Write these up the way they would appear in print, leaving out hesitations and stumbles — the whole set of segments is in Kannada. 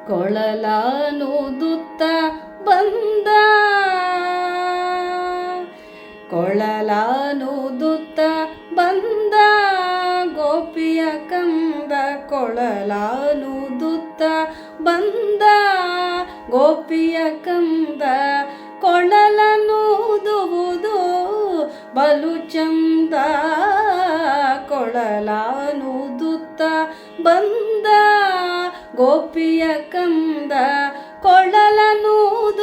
ಕೊಳಲಾನುದುತ್ತ ಬಂದ ಕೊಳಲಾನುದುತ್ತ ಬಂದ ಗೋಪಿಯ ಕಂದ ಕೊಳಲಾನುದುತ್ತ ಬಂದ ಗೋಪಿಯ ಕಂದ ಕೊಳಲನೂದುವುದು ಬಲು ಚಂದ ಕೊಳಲಾನುದುತ್ತ ಬಂದ ಗೋಪಿಯ ಕಂದ ಕೊಳಲನೂದುವುದು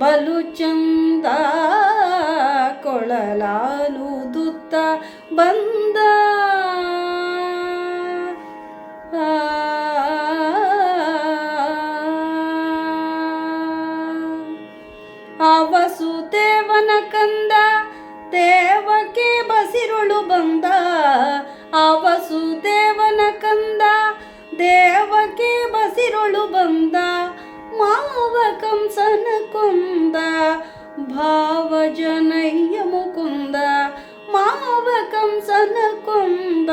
ಬಲು ಚಂದ ಕೊಳಲಾನುದುತ್ತ ಬಂದ ಆ ವಸುದೇವನ ಕಂದ ದೇವಕ್ಕೆ ಬಸಿರುಳು ಬಂದ ಆ ವಸುದೇವನ ಕಂದ ದೇವಕ್ಕೆ ಬಸಿರುಳು ಬಂದ ಮಾವ ಕಂಸನ ಕೊಂದ ಭಾವಜನಯ್ಯ ಮುಕುಂದ ಮಾವ ಕಂಸನ ಕೊಂದ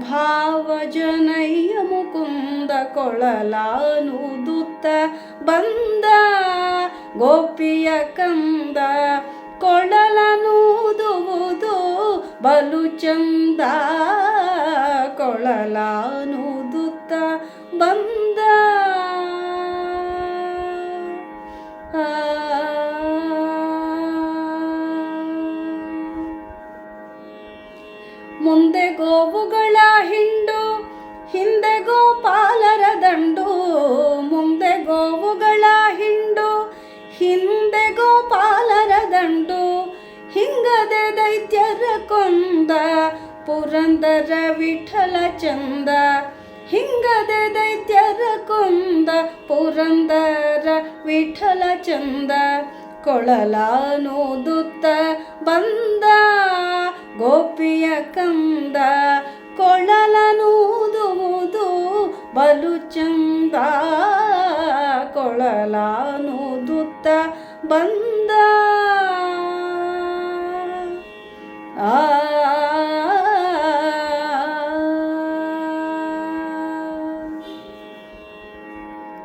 ಭಾವಜನಯ್ಯ ಮುಕುಂದ ಕೊಳಲಾನುದುತ್ತ ಬಂದ ಗೋಪಿಯ ಕಂದ ಕೊಳಲನೂದುವುದು ಬಲು ಚಂದ ಕೊಳಲಾನುದುತ್ತ ಬಂದ ಮುಂದೆ ಗೋವುಗಳ ಹಿಂಡು ಹಿಂದೆ ಗೋಪಾಲರ ದಂಡು ಮುಂದೆ ಗೋವುಗಳ ಹಿಂಡು ಹಿಂದೆ ಗೋಪಾಲರ ದಂಡು ಹಿಂಗದೆ ದೈತ್ಯರ ಕೊಂದ ಪುರಂದರ ವಿಠಲ ಚಂದ ಹಿಂಗದೆ ದೈತ್ಯರ ಕೊಂದ ಪುರಂದರ ವಿಠಲ ಚಂದ ಕೊಳಲಾನುದುತ್ತ ಬಂದ ಗೋಪಿಯ ಕಂದ ಕೊಳಲನೂದುವುದು ಬಲು ಚಂದ ಕೊಳಲಾನುದುತ್ತ ಬಂದ